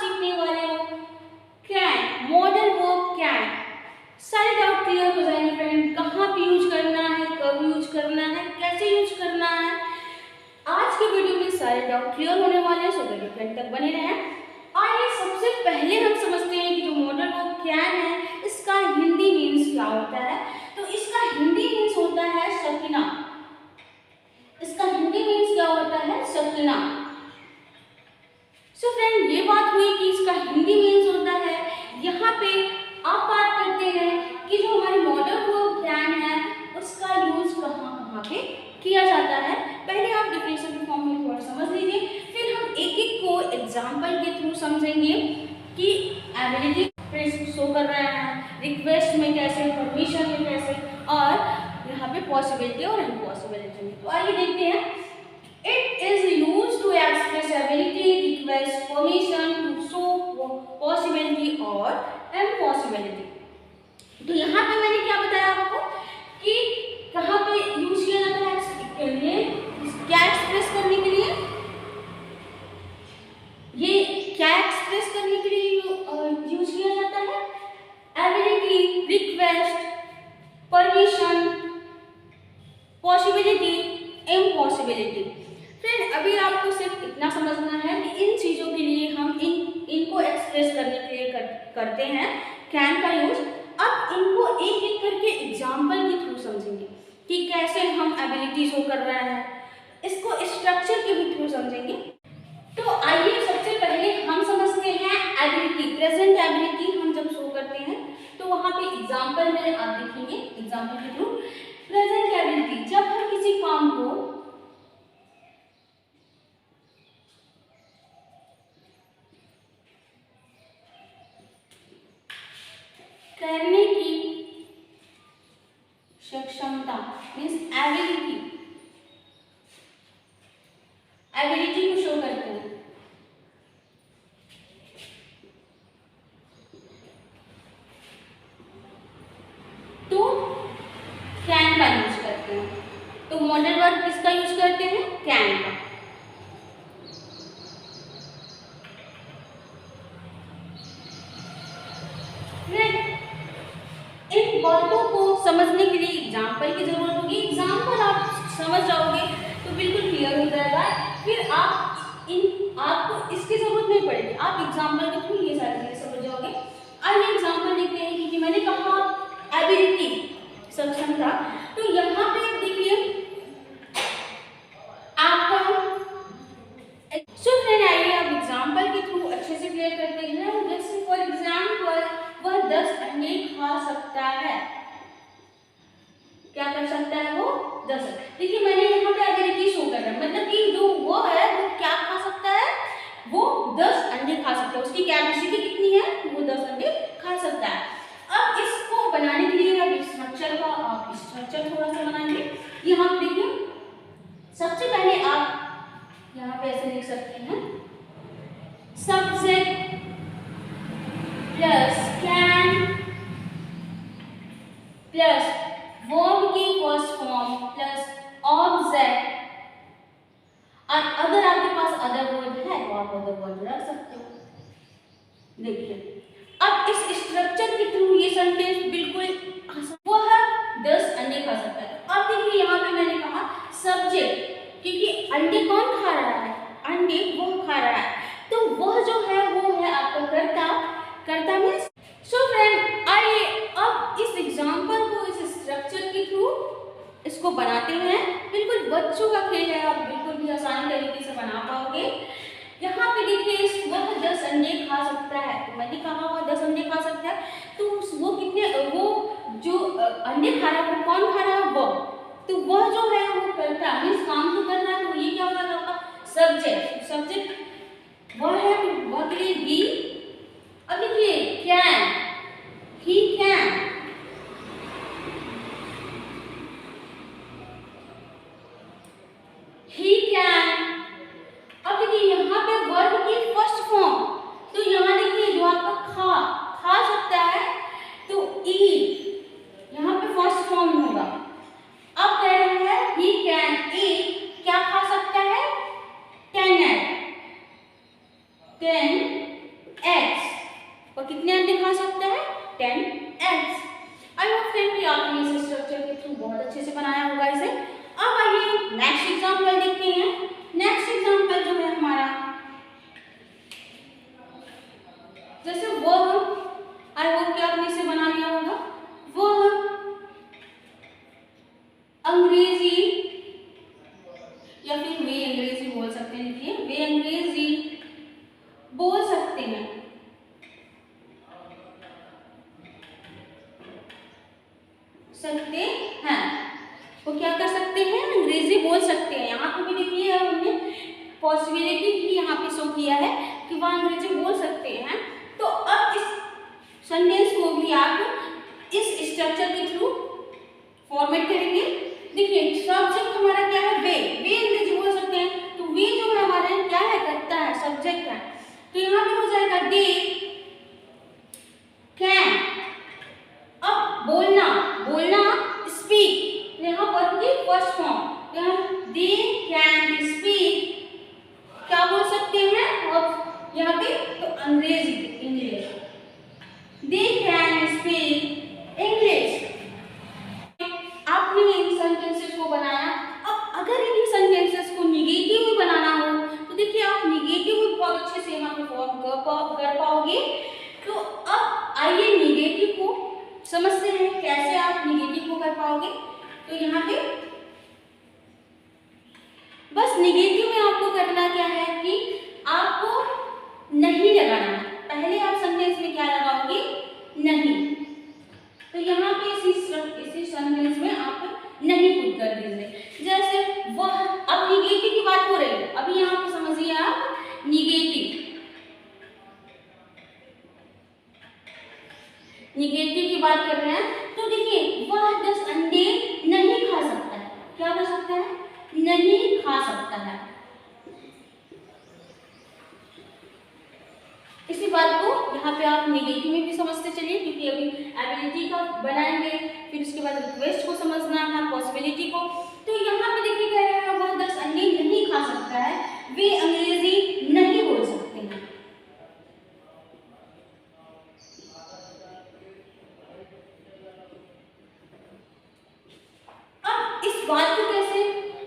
सीखने वाले हो कैन, मॉडल वर्ब कैन। सारे डाउट क्लियर हो जाएंगे फ्रेंड, कहाँ पे यूज करना है, कब यूज करना है, कैसे यूज करना है। आज के वीडियो में सारे डाउट क्लियर होने वाले हैं, सो वीडियो के अंत तक बने रहें। आइए सबसे पहले हम समझते हैं कि जो मॉडल वर्ब कैन है इसका हिंदी मीन्स क्या होता है। तो इसका हिंदी मीन्स होता है सकना। इसका हिंदी मीन्स क्या होता है, सकना। सो फ्रेंड ये बात हुई कि इसका हिंदी मीन्स होता है। यहाँ पे आप बात करते हैं कि जो हमारी मॉडल वर्ब कैन है उसका यूज कहाँ पे किया जाता है। पहले आप डिफरेंशियल के फॉर्म में थोड़ा समझ लीजिए, फिर हम एक एक को एग्जाम्पल के थ्रू समझेंगे कि एबिलिटी शो कर रहा है, रिक्वेस्ट में कैसे, परमिशन में कैसे, और यहाँ पे पॉसिबिलिटी और इम्पॉसिबिलिटी में। तो आइए देखते हैं। It is used to express ability, request, permission, to show possibility और impossibility। तो यहाँ पे मैंने क्या बताया आपको कि कहाँ पे यूज किया जाता है इसके लिए, क्या एक्सप्रेस करने के लिए, ये क्या एक्सप्रेस करने के लिए यूज किया जाता है, ability, request, permission, possibility, impossibility. Friend अभी आपको सिर्फ इतना समझना है कि इन चीज़ों के लिए हम इनको एक्सप्रेस करने के लिए करते हैं कैन का यूज। अब इनको एक एक करके एग्जाम्पल के थ्रू समझेंगे कि कैसे हम एबिलिटी शो कर रहे हैं, इसको स्ट्रक्चर के भी थ्रू समझेंगे। तो आइए सबसे पहले हम समझते हैं एबिलिटी। प्रेजेंट एबिलिटी हम जब शो करते हैं तो वहाँ पे एग्जाम्पल में आप देखेंगे, एग्जाम्पल के थ्रू प्रेजेंट एबिलिटी, जब हम किसी काम को करने की सक्षमता मीन्स एबिलिटी, एबिलिटी को शो करते हैं तो कैन का यूज करते हैं। तो मॉडल वर्ब किसका यूज करते हैं, कैन का। इन बातों को समझने के लिए एग्जाम्पल की जरूरत होगी। एग्जाम्पल आप समझ जाओगे तो बिल्कुल क्लियर हो जाएगा, फिर आपको इसकी जरूरत नहीं पड़ेगी, आप एग्जाम्पल के थ्रू ये सारी चीजें समझ जाओगे। आइए एग्जाम्पल देखते हैं क्योंकि मैंने कहा एबिलिटी सक्षम था, तो यहाँ पे देखिए आपका फ्रेंड आइए आप एग्जाम्पल के थ्रू अच्छे से क्लियर करते हैं। जैसे फॉर एग्जाम्पल वह 10 अंडे खा सकता है। क्या कर सकता है वो, 10। देखिए मैंने यहाँ पे एबिलिटी शो कर रहा है, मतलब कि जो वो है वो क्या खा सकता है, वो 10 अंडे खा सकता है। उसकी कैपेसिटी कितनी है, वो 10 अंडे खा सकता है। अब इसको बनाने के लिए आप स्ट्रक्चर थोड़ा सा बनाएंगे। यहाँ पे देखिए सबसे पहले आप यहाँ पे ऐसे लिख सकते हैं, subject plus can plus verb की फर्स्ट फॉर्म प्लस ऑब्जेक्ट, और अगर आपके पास अदर वर्ड है तो आप अदर वर्ड रख सकते हो। देखिए अब इस स्ट्रक्चर के थ्रू ये सेंटेंस बिल्कुल वह 10 अंडे खा सकता है। अब देखिए यहाँ पे मैंने कहा सब्जेक्ट, क्योंकि अंडे कौन खा रहा है, अंडे वह खा रहा है, तो वह जो है वो है आपका कर्ता मीन्स। सो फ्रेंड आइए अब इस एग्जाम्पल को इस स्ट्रक्चर के थ्रू इसको बनाते हैं। बिल्कुल बच्चों का खेल है, आप बिल्कुल भी आसानी तरीके से बना पाओगे। यहाँ पे देखिए वह 10 अंडे खा सकता है, तो मैंने कहा वह 10 अंडे खा सकता है, तो वो कितने, वो जो अंडे खा रहा है वो कौन खा रहा है, वो, तो वह जो है वो करता मीन्स काम तो कर रहा है, तो ये क्या हो जाएगा आपका सब्जेक्ट। सब्जेक्ट वह है तो वह के लिए बी। अब देखिए can, he can, he can. अब देखिए यहाँ पे वर्ब की फर्स्ट फॉर्म, तो यहाँ देखिए जो आपका खा सकता है तो ईट यहाँ पे फर्स्ट फॉर्म होगा। अब कह रहे हैं ही कैन ईट, क्या खा सकता है, सकते हैं। देखिए वे अंग्रेजी बोल सकते हैं। वो क्या कर सकते हैं, अंग्रेजी बोल सकते हैं। यहाँ पे भी देखिए हमने पॉसिबिलिटी भी यहाँ पे शो किया है कि वह अंग्रेजी बोल सकते हैं। तो अब इस सेंटेंस को भी आप इस स्ट्रक्चर के थ्रू फॉर्मेट करेंगे। देखिए सब्जेक्ट हमारा क्या है, वे अंग्रेजी बोल सकते हैं, तो वे जो है हमारे क्या है, करता है, सब्जेक्ट है। तो यहाँ पे हो जाएगा दे कैन। अब बोलना स्पीक, यहाँ पर की फर्स्ट फॉर्म यहाँ दे कैन स्पीक, क्या बोल सकते हैं, और यहाँ पे तो अंग्रेजी, English, they can speak English. आपने इन सेंटेंसेस को बनाया। अब अगर इन सेंटेंसेस को निगेटिव में बनाना हो तो देखिए आप निगेटिव में बहुत अच्छे से यहाँ पे फॉर्म कर पाओगे। तो अब आइए निगेटिव को समझते हैं, कैसे आप निगेटिव को कर पाओगे। तो यहाँ पे बस निगेटिव में आपको करना क्या है कि आपको नहीं लगाना है। पहले आप सेंटेंस में क्या लगाओगे, नहीं। तो यहाँ पे इसी सेंटेंस में आप नहीं पुट कर दीजिए। जैसे वह, अब निगेटिव की बात हो रही है, अभी यहाँ पे समझिए आप निगेटिव की बात कर रहे हैं। तो देखिए वह 10 अंडे नहीं खा सकता है। क्या कर सकता है, नहीं खा सकता है। इसी बात को यहाँ पे आप निगेटिव में भी समझते चलिए, क्योंकि अभी एबिलिटी का बनाएंगे, फिर उसके बाद रिक्वेस्ट को समझना है, पॉसिबिलिटी को। तो यहाँ पे देखिए कह रहा है वह 10 अंडे नहीं खा सकता है, वे अंग्रेजी नहीं बोल सकते हैं। अब इस बात को कैसे,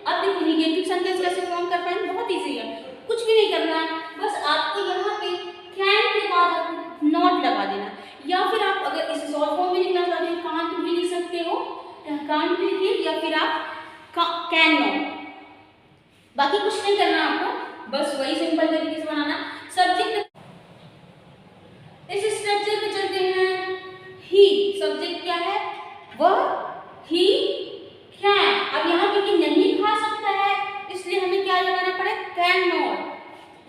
अब देखिए निगेटिव सेंटेंस कैसे फॉर्म कर पाएंगे, बहुत इजी है, कुछ भी नहीं करना है। बस आपको यहाँ पे कैन के बाद आपको नॉट लगा देना, या फिर आप अगर इसे शॉर्ट फॉर्म में लिखना चाहते हैं कांट भी लिख सकते हो, कांट भी लिखिए, या फिर आप कैन नॉट। बाकी कुछ नहीं करना आपको, बस वही सिंपल तरीके से बनाना। सब्जेक्ट इस स्ट्रक्चर पे चलते हैं। ही सब्जेक्ट क्या है, वह, ही, कैन। अब यहाँ क्योंकि नहीं खा सकता है इसलिए हमें क्या लगाना पड़े, कैन नॉट,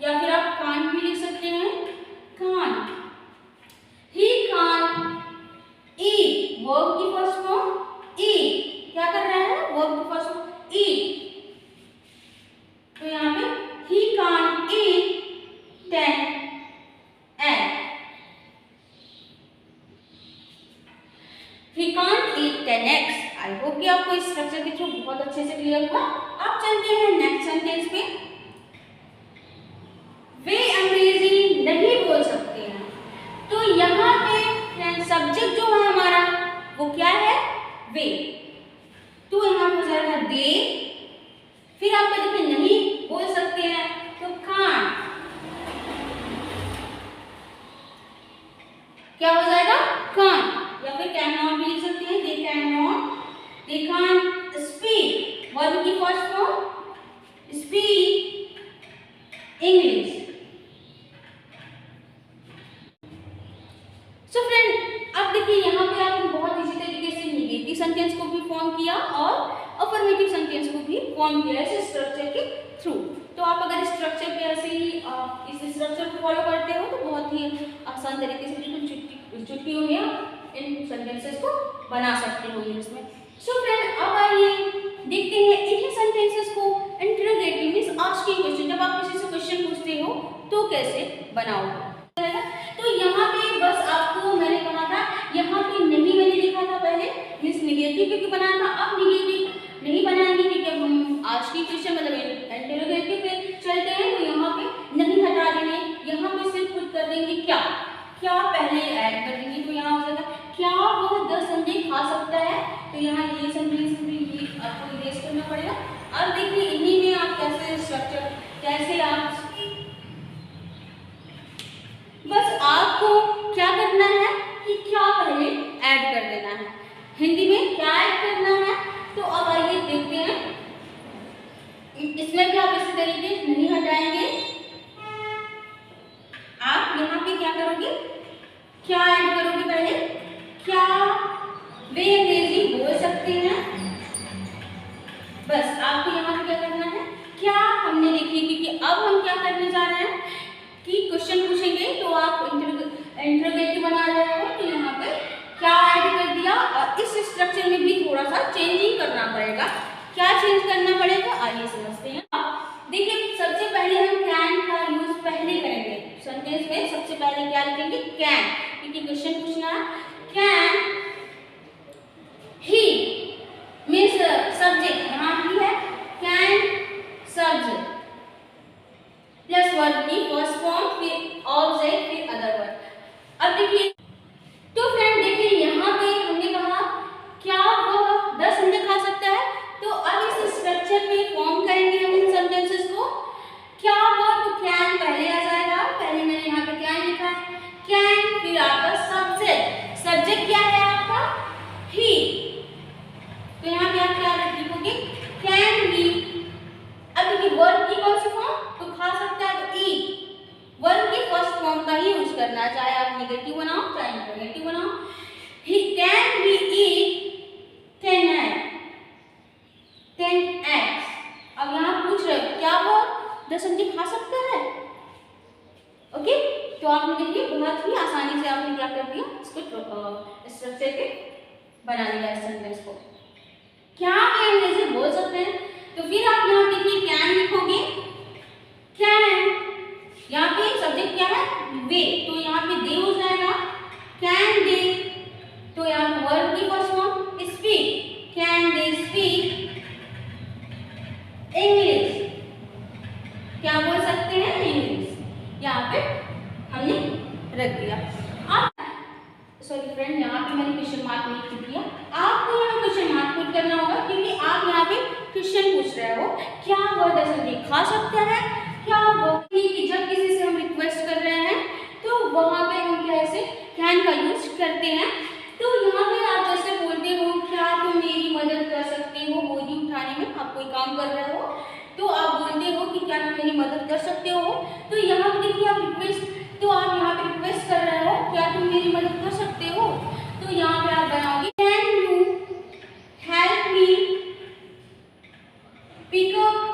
या फिर आप कांट भी लिख सकते हैं, can't. He can't eat, verb की फर्स्ट फॉर्म ईट, क्या कर रहा है, वर्ब की फर्स्ट फॉर्म ईट। तो यहाँ पे he can't eat 10 egg, he can't eat 10 eggs। I hope कि आपको इस स्ट्रक्चर के थ्रू बहुत अच्छे से क्लियर हुआ। अब चलते हैं नेक्स्ट सेंटेंस पे। वे अंग्रेजी नहीं बोल सकते हैं। तो यहाँ पे सब्जेक्ट जो है हमारा वो क्या है, वे। तो यहाँ पे हो जाएगा दे, फिर आप देखिए नहीं बोल सकते हैं तो कांट, क्या हो जाएगा, कांट। या फिर कैन नॉट भी लिख सकते हैं, they can not, they can't speak, verb की first form speak English. So friend अब देखिए यहाँ पे आपने बहुत इसी तरीके से निगेटिव सेंटेंस को भी फॉर्म किया और अफर्मेटिव सेंटेंस को भी फॉर्म किया इस स्ट्रक्चर के थ्रू। तो आप अगर स्ट्रक्चर पे ऐसे ही इस स्ट्रक्चर को फॉलो करते हो तो बहुत ही आसान तरीके से बिल्कुल चुटकियों में इन सेंटेंसेस को बना सकते हो इंग्लिश में। सो फ्रेंड अब आइए देखते हैं इन्हीं सेंटेंसेस को इंटरोगेटिव मींस आस्किंग क्वेश्चन, जब आप किसी से क्वेश्चन पूछते हो तो कैसे बनाओगे। तो यहाँ पे बस आपको मैंने कहा था, यहाँ पे नहीं मैंने लिखा था पहले मींस निगेटिव क्योंकि बनाना, अब निगेटिव नहीं बनाएंगे क्योंकि हम आज की क्वेश्चन मतलब इंटरोगेटिव पे चलते हैं। तो यहाँ पे नहीं हटा देंगे, यहाँ पे सिर्फ पुट कर देंगे क्या, क्या पहले ऐड कर देंगे। तो यहाँ हो जाएगा क्या वह 10 अंडे खा सकता है। तो यहाँ ये सेंटेंस भी आपको इरेज करना पड़ेगा। अब देखिए इन्हीं में आप कैसे स्ट्रक्चर, कैसे आप बस आपको क्या करना है कि क्या पहले ऐड कर देना है, हिंदी में क्या ऐड करना है। तो अब आइए देखते हैं, इसमें भी आप इसी तरीके नहीं हटाएंगे, आप यहाँ पे क्या करोगे, क्या ऐड करोगे पहले, क्या वे अंग्रेजी बोल सकते हैं। बस आपको यहाँ पे क्या करना है, क्या हमने देखिए, क्योंकि अब हम क्या करने जा रहे हैं कि क्वेश्चन पूछेंगे तो आप इंटरोगेटिव बना रहे हो, तो यहाँ पे क्या ऐड कर दिया। और इस स्ट्रक्चर में भी थोड़ा सा चेंजिंग करना पड़ेगा। क्या चेंज करना पड़ेगा, आइए समझते हैं। देखिए सबसे पहले हम कैन का यूज पहले करेंगे सेंटेंस में। सबसे पहले क्या लिखेंगे, कैन, क्योंकि क्वेश्चन पूछना है। कैन ही मीन्स सब्जेक्ट, यहाँ ही है कैन सब्जेक्ट प्लस वर्ब की फर्स्ट फॉर्म, फिर ऑब्जेक्ट, फिर अदर वर्ब। अब देखिए तो फ्रेंड देखिए यहाँ पे हमने कहा क्या वह 10 अंडे खा सकता है, तो अब इस स्ट्रक्चर में फॉर्म करेंगे हम इन सेंटेंसेस को। क्या वह, तो कैन पहले आ जाएगा, पहले मैंने यहाँ पे कैन लिखा है, कैन, फिर आपका सब्जेक्ट, सब्जेक्ट क्या है आपका ही, तो यहाँ पे आप क्या लिखोगे, कैन ही। अब देखिए वर्ब की कौन सी फॉर्म, तो खा सकता है तो ईट, वर्ब की फर्स्ट फॉर्म का ही यूज करना है, चाहे आप नेगेटिव बनाओ चाहे इंटरोगेटिव बनाओ। He can he eat 10 eggs। अब यहाँ पूछ रहे हो क्या वो 10 अंडे खा सकता है, ओके। तो आपने देखिए बहुत ही आसानी से आपने क्या कर दिया, इसको स्ट्रक्चर पे बना लिया इस सेंटेंस को। क्या वे अंग्रेजी बोल सकते हैं, तो फिर आप यहाँ देखिए कैन लिखोगे, कैन, यहाँ पे सब्जेक्ट क्या है वे, तो यहाँ पे दे हो जाएगा, कैन दे, तो यहाँ वर्ब की first form speak, can they speak English, क्या बोल सकते हैं इंग्लिश, यहाँ पे हमने रख दिया। अब सॉरी फ्रेंड, यहाँ पे मैंने क्वेश्चन मार्क नहीं पुट किया, आपको यहाँ क्वेश्चन मार्क पुट करना होगा, क्योंकि आप यहाँ पे क्वेश्चन पूछ रहे हो क्या वह 10 अंडे खा सकता है, क्या वो, कि जब किसी से हम रिक्वेस्ट कर रहे हैं तो वहां पे हम कैसे कैन का यूज करते हैं। तो यहाँ पे आप जैसे बोलते हो क्या तुम मेरी मदद कर सकते हो, बोझ उठाने में, आप कोई काम कर रहे हो तो आप बोलते हो कि क्या तुम मेरी मदद कर सकते हो, तो यहाँ पे देखिए आप रिक्वेस्ट, तो आप यहाँ पे रिक्वेस्ट कर रहे हो क्या तुम मेरी मदद कर सकते हो, तो यहाँ पे आप बनाओगे can you help me pick up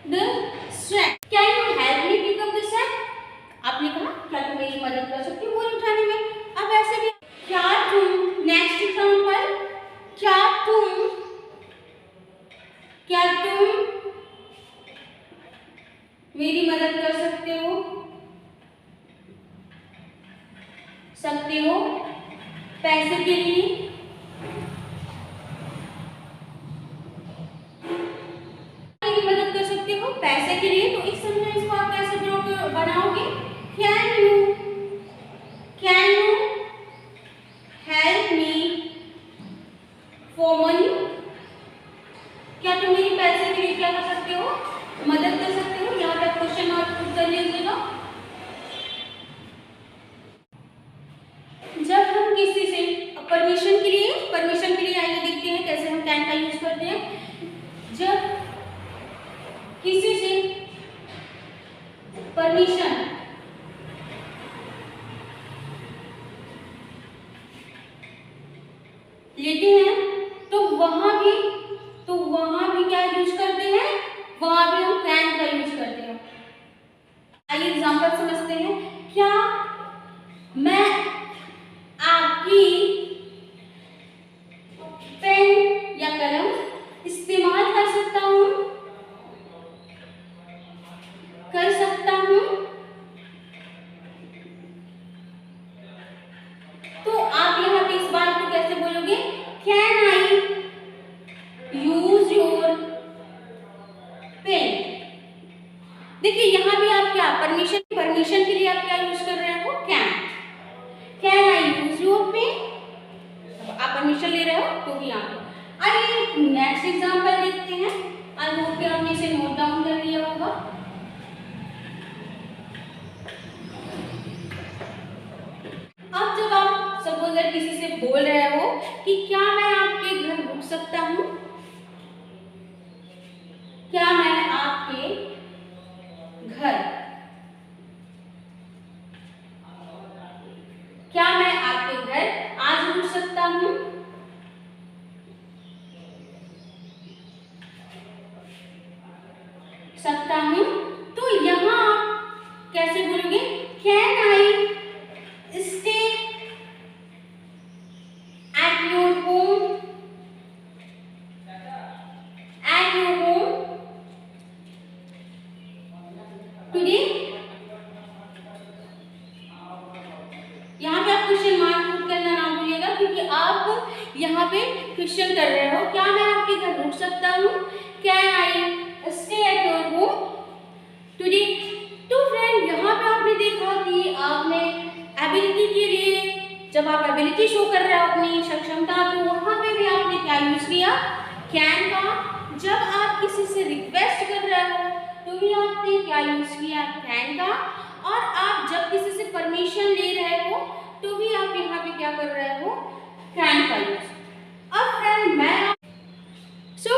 the sack, can you help me pick up the sack। आपने कहा क्या तुम मेरी मदद कर सकते हो बोझ उठाने में। अब ऐसे भी क्या तुम, नेक्स्ट एग्जांपल, क्या तुम मेरी मदद कर सकते हो पैसे के लिए, पैसे के लिए, तो इस सेंटेंस को आप कैसे बनाओगे, can you help me for money, क्या तुम मेरी पैसे के लिए क्या कर सकते हो, मदद कर सकते हो। यहाँ पे क्वेश्चन मार्क पुट कर लीजिएगा। जब हम किसी से परमिशन के लिए आइए देखते हैं कैसे हम कैन का यूज करते हैं। जब किसी से परमिशन लेते हैं तो वहां भी क्या यूज करते हैं, वहां भी हम कैन का यूज करते हैं। आइए एग्जांपल समझते हैं। क्या मैं आपकी पेन या कलम इस्तेमाल कर सकता हूं, तो आप यहाँ पे इस बात को कैसे बोलोगे, can I use your pen. देखिए यहाँ भी आप क्या परमिशन के लिए आप क्या यूज कर रहे हो, can I use your pen, आप परमिशन ले रहे हो तो भी यहाँ पे। आइए नेक्स्ट एग्जांपल देखते हैं। आई होप कि आपने इसे नोट डाउन कर लिया होगा। अब जब आप सपोज किसी से बोल रहे हो कि क्या मैं आपके घर रुक सकता हूँ, सकता हूँ, तो यहाँ आप कैसे बोलोगे? Can I stay at your home, at your home today? यहाँ पे आप क्वेश्चन मार्क पुट करना ना भूलिएगा, क्योंकि आप यहाँ पे क्वेश्चन कर रहे हो, क्या मैं आपके घर रुक सकता हूँ? Can I stay at your home today? तो फ्रेंड यहाँ पे आपने देखा कि आपने एबिलिटी के लिए, जब आप एबिलिटी शो कर रहे हो अपनी सक्षमता, तो वहाँ पे भी आपने क्या यूज किया? कैन का। जब आप किसी से रिक्वेस्ट कर रहे हो तो भी आपने क्या यूज किया? कैन का। और आप जब किसी से परमिशन ले रहे हो तो भी आप यहाँ पे क्या कर रहे हो? कैन का यूज। अब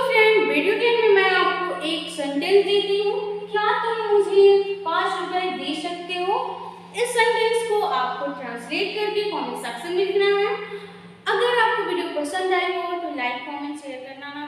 फ्रेंड वीडियो के में मैं आपको एक सेंटेंस देती हूँ, क्या तुम मुझे 5 रुपए दे सकते हो? इस सेंटेंस को आपको ट्रांसलेट करके कमेंट सेक्शन में लिखना है। अगर आपको वीडियो पसंद आई हो तो लाइक, कमेंट, शेयर करना ना